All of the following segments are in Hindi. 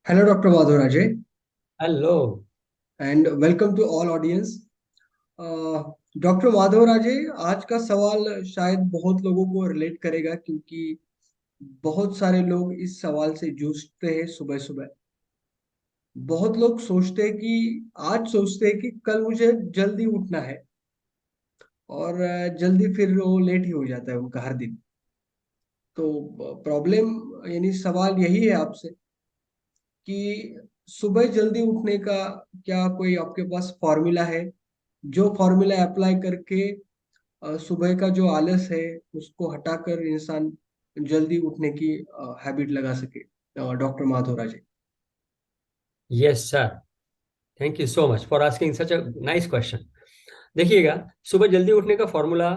Hello, Dr. Madhur Ajay, hello. and welcome to all audience. Doctor Madhav Raje, आज का सवाल शायद बहुत लोगों को रिलेट करेगा क्योंकि बहुत सारे लोग इस सवाल से जूझते हैं सुबह सुबह। बहुत लोग सोचते हैं कि आज सोचते हैं कि कल मुझे जल्दी उठना है और जल्दी फिर वो लेट ही हो जाता है उनका हर दिन। तो प्रॉब्लम यानी सवाल यही है आपसे कि सुबह जल्दी उठने का क्या कोई आपके पास फॉर्मूला है जो फॉर्मूला अप्लाई करके सुबह का जो आलस है उसको हटाकर इंसान जल्दी उठने की हैबिट लगा सके। Doctor Madhura ji. Yes sir. Thank you so much for asking such a nice question. देखिएगा, सुबह जल्दी उठने का फॉर्मूला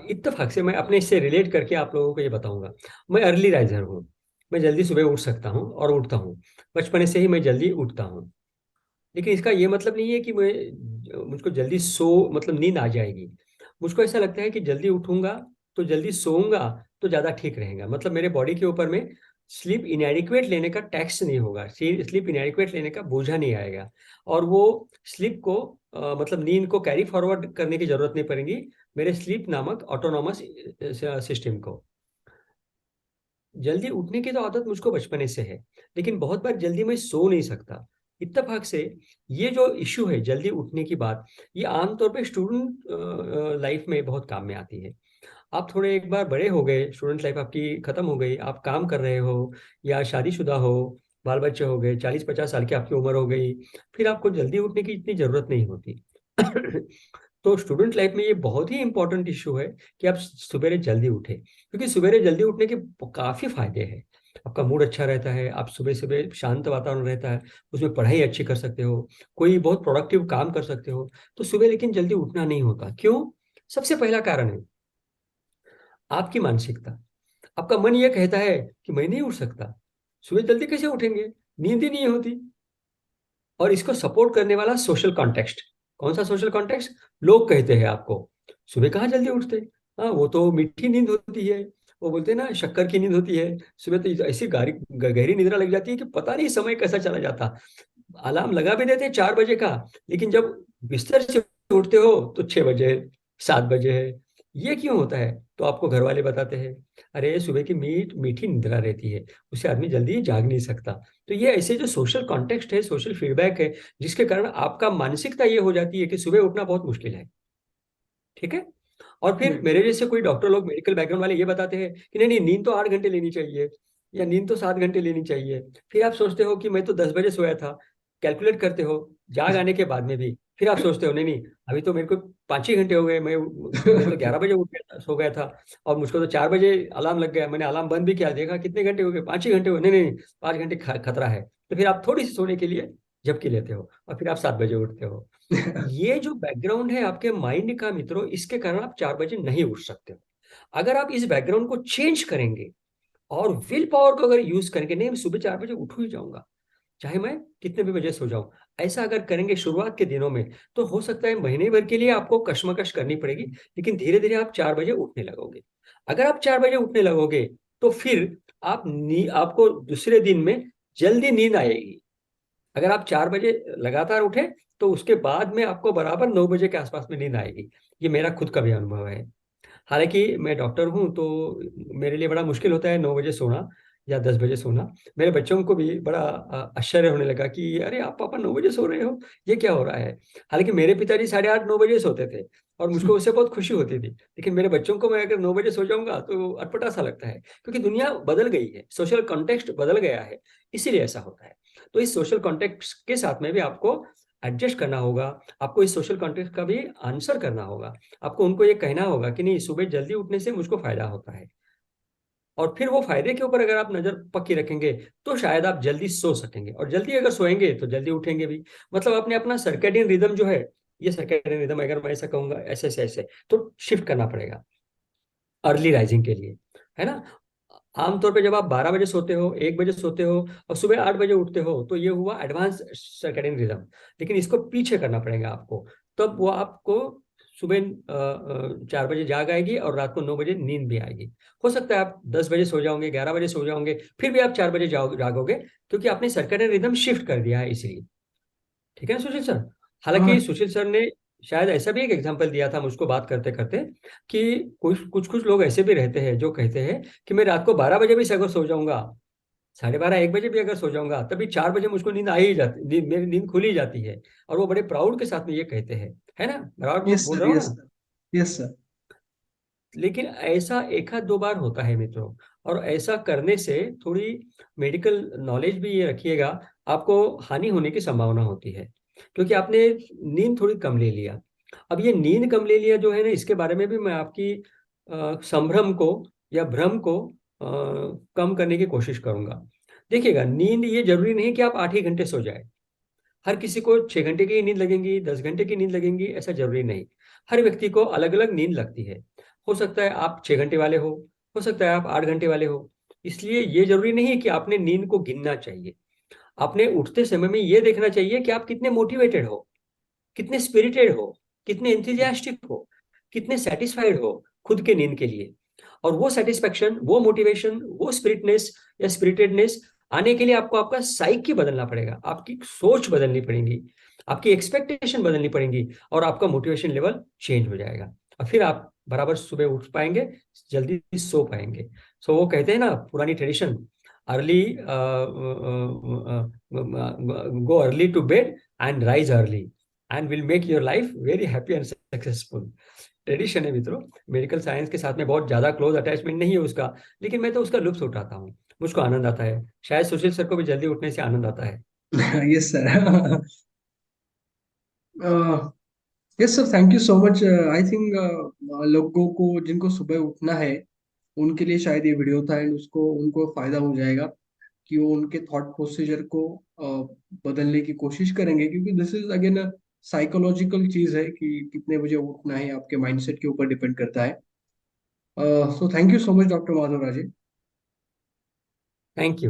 इत्तेफाक से मैं अपने इससे रिलेट करके आप लोगों को ये बताऊंगा। मैं अर्ली राइजर हूँ। मैं जल्दी सुबह उठ सकता हूँ और उठता हूँ। बचपन से ही मैं जल्दी उठता हूँ। लेकिन इसका ये मतलब नहीं है कि मुझको जल्दी मतलब नींद आ जाएगी। मुझको ऐसा लगता है कि जल्दी उठूंगा तो जल्दी सोऊंगा तो ज़्यादा ठीक रहेगा। मतलब मेरे बॉडी के ऊपर में स्लीप इनएडिक्वेट लेने का टैक्स नहीं होगा, स्लीप इनएडिक्वेट लेने का बोझा नहीं आएगा। और वो स्लीप को मतलब नींद को कैरी फॉरवर्ड करने की जरूरत नहीं पड़ेगी मेरे स्लीप नामक ऑटोनॉमस सिस्टम को। जल्दी उठने की तो आदत मुझको बचपने से है, लेकिन बहुत बार जल्दी मैं सो नहीं सकता। इत्तेफाक से ये जो इश्यू है जल्दी उठने की बात, ये आमतौर पे स्टूडेंट लाइफ में बहुत काम में आती है। आप थोड़े एक बार बड़े हो गए, स्टूडेंट लाइफ आपकी खत्म हो गई, आप काम कर रहे हो या शादीशुदा हो, बाल बच्चे हो गए, 40-50 साल की आपकी उम्र हो गई, फिर आपको जल्दी उठने की इतनी जरूरत नहीं होती। तो स्टूडेंट लाइफ में ये बहुत ही इंपॉर्टेंट इशू है कि आप सवेरे जल्दी उठे, क्योंकि सवेरे जल्दी उठने के काफी फायदे हैं। आपका मूड अच्छा रहता है, आप सुबह सुबह शांत वातावरण रहता है, उसमें पढ़ाई अच्छी कर सकते हो, कोई बहुत प्रोडक्टिव काम कर सकते हो। तो सुबह लेकिन जल्दी उठना नहीं होता, क्यों? सबसे पहला कारण है आपकी मानसिकता। आपका मन ये कहता है कि मैं नहीं उठ सकता, सुबह जल्दी कैसे उठेंगे, नींद ही नहीं होती। और इसको सपोर्ट करने वाला सोशल कॉन्टेक्स्ट। कौन सा सोशल कॉन्टेक्स्ट? लोग कहते हैं आपको सुबह कहाँ जल्दी उठते, हाँ वो तो मीठी नींद होती है, वो बोलते हैं ना शक्कर की नींद होती है, सुबह तो ऐसी गहरी निद्रा लग जाती है कि पता नहीं समय कैसा चला जाता। अलार्म लगा भी देते हैं 4 बजे का, लेकिन जब बिस्तर से उठते हो तो 6 बजे, 7 बजे है। ये क्यों होता है? तो आपको घर वाले बताते हैं, अरे सुबह की मीठी निद्रा रहती है, उससे आदमी जल्दी जाग नहीं सकता। तो ये ऐसे जो सोशल कॉन्टेक्स्ट है, सोशल फीडबैक है, जिसके कारण आपका मानसिकता ये हो जाती है कि सुबह उठना बहुत मुश्किल है। ठीक है। और फिर हम्म। मेरे जैसे कोई डॉक्टर लोग, मेडिकल बैकग्राउंड वाले ये बताते हैं कि नहीं नहीं, नींद तो 8 घंटे लेनी चाहिए या नींद तो 7 घंटे लेनी चाहिए। फिर आप सोचते हो कि मैं तो 10 बजे सोया था, कैलकुलेट करते हो जाग आने के बाद में भी, फिर आप सोचते हो नहीं नहीं, अभी तो मेरे को 5 ही घंटे हो गए, मैं तो 11 बजे उठ गया सो गया था, और मुझको तो 4 बजे अलार्म लग गया, मैंने अलार्म बंद भी किया, देखा कितने घंटे हो गए, 5 ही घंटे हो गए, नहीं नहीं 5 घंटे खतरा है। तो फिर आप थोड़ी सी सोने के लिए झपकी लेते हो और फिर आप 7 बजे उठते हो। ये जो बैकग्राउंड है आपके माइंड का मित्रों, इसके कारण आप 4 बजे नहीं उठ सकते हो। अगर आप इस बैकग्राउंड को चेंज करेंगे और विल पावर को अगर यूज करेंगे, नहीं मैं सुबह 4 बजे उठ ही जाऊंगा, चाहे मैं कितने भी बजे सो जाऊं, ऐसा अगर करेंगे शुरुआत के दिनों में, तो हो सकता है महीने भर के लिए आपको कश्मकश करनी पड़ेगी, लेकिन धीरे धीरे आप 4 बजे उठने लगोगे। अगर आप 4 बजे उठने लगोगे तो फिर आपको दूसरे दिन में जल्दी नींद आएगी। अगर आप 4 बजे लगातार उठे तो उसके बाद में आपको बराबर 9 बजे के आसपास में नींद आएगी। ये मेरा खुद का भी अनुभव है। हालांकि मैं डॉक्टर हूँ तो मेरे लिए बड़ा मुश्किल होता है 9 बजे सोना या 10 बजे सोना। मेरे बच्चों को भी बड़ा आश्चर्य होने लगा कि अरे आप पापा 9 बजे सो रहे हो, ये क्या हो रहा है। हालांकि मेरे पिताजी 8:30-9 बजे सोते थे और मुझको उससे बहुत खुशी होती थी, लेकिन मेरे बच्चों को मैं अगर 9 बजे सो जाऊंगा तो अटपटा सा लगता है, क्योंकि दुनिया बदल गई है, सोशल कॉन्टेक्स्ट बदल गया है, इसीलिए ऐसा होता है। तो इस सोशल कॉन्टेक्स्ट के साथ में भी आपको एडजस्ट करना होगा, आपको इस सोशल कॉन्टेक्स्ट का भी आंसर करना होगा। आपको उनको ये कहना होगा कि नहीं, सुबह जल्दी उठने से मुझको फायदा होता है। और फिर वो फायदे के ऊपर अगर आप नजर पक्की रखेंगे तो शायद आप जल्दी सो सकेंगे, और जल्दी अगर सोएंगे तो जल्दी उठेंगे भी। मतलब आपने अपना सर्केडियन रिदम जो है, ये सर्केडियन रिदम अगर मैं ऐसा कहूंगा ऐसे ऐसे ऐसे, तो शिफ्ट करना पड़ेगा अर्ली राइजिंग के लिए, है ना। आमतौर पे जब आप 12 बजे सोते हो, 1 बजे सोते हो और सुबह 8 बजे उठते हो, तो ये हुआ एडवांस सर्केडियन रिदम। लेकिन इसको पीछे करना पड़ेगा आपको, तब वो आपको सुबह 4 बजे जाग आएगी और रात को 9 बजे नींद भी आएगी। हो सकता है आप 10 बजे सो जाओगे, 11 बजे सो जाओगे, फिर भी आप 4 बजे जागोगे, क्योंकि आपने सर्कैडियन रिदम शिफ्ट कर दिया है इसलिए। ठीक है ना सुशील सर? हालांकि हाँ। सुशील सर ने शायद ऐसा भी एक एग्जांपल दिया था मुझको बात करते करते, कि कुछ कुछ कुछ लोग ऐसे भी रहते हैं जो कहते हैं कि मैं रात को 12 बजे भी अगर सो जाऊंगा, 12:30 1 बजे भी अगर सो जाऊंगा, तभी 4 बजे मुझको नींद आ ही जाती, मेरी नींद खुल ही जाती है। और वो बड़े प्राउड के साथ में ये कहते हैं, है ना? बराबर यस बोल सर, रहा हूँ यस ना? Sir, yes sir. लेकिन ऐसा एक आध दो बार होता है मित्रों, और ऐसा करने से थोड़ी मेडिकल नॉलेज भी ये रखिएगा, आपको हानि होने की संभावना होती है, क्योंकि आपने नींद थोड़ी कम ले लिया। अब ये नींद कम ले लिया जो है ना, इसके बारे में भी मैं आपकी संभ्रम को या भ्रम को कम करने की कोशिश करूंगा। देखिएगा, नींद ये जरूरी नहीं कि आप 8 ही घंटे सो जाए। हर किसी को 6 घंटे की नींद लगेंगी, 10 घंटे की नींद लगेंगी, ऐसा जरूरी नहीं। हर व्यक्ति को अलग अलग नींद लगती है। हो सकता है आप 6 घंटे वाले हो सकता है आप 8 घंटे वाले हो। इसलिए ये जरूरी नहीं है कि आपने नींद को गिनना चाहिए। आपने उठते समय में ये देखना चाहिए कि आप कितने मोटिवेटेड हो, कितने स्पिरिटेड हो, कितने एंथुजियास्टिक हो, कितने सेटिस्फाइड हो खुद के नींद के लिए। और वो सेटिस्फेक्शन, वो मोटिवेशन, वो स्पिरिटनेस या स्पिरिटेडनेस आने के लिए आपको आपका साइकी बदलना पड़ेगा, आपकी सोच बदलनी पड़ेगी, आपकी एक्सपेक्टेशन बदलनी पड़ेगी, और आपका मोटिवेशन लेवल चेंज हो जाएगा। और फिर आप बराबर सुबह उठ पाएंगे, जल्दी सो पाएंगे। सो वो कहते हैं ना, पुरानी tradition, early go early to bed and rise early and will make your life very happy and successful. Tradition है मित्रों। मेडिकल साइंस के साथ में बहुत ज्यादा क्लोज अटैचमेंट नहीं है उसका, लेकिन मैं तो उसका लुत्फ उठाता हूँ, मुझको आनंद आता है। शायद सुशील सर को भी जल्दी उठने से आनंद आता है। Yes sir. Yes sir, thank you so much. I think लोगों को जिनको सुबह उठना है उनके लिए शायद ये वीडियो था, एंड उसको उनको फायदा हो जाएगा कि वो उनके थॉट प्रोसीजर को बदलने की कोशिश करेंगे, क्योंकि दिस इज अगेन साइकोलॉजिकल चीज है कि कितने बजे उठना है, आपके माइंडसेट के ऊपर डिपेंड करता है। So thank you so much doctor Madhav Raje. Thank you.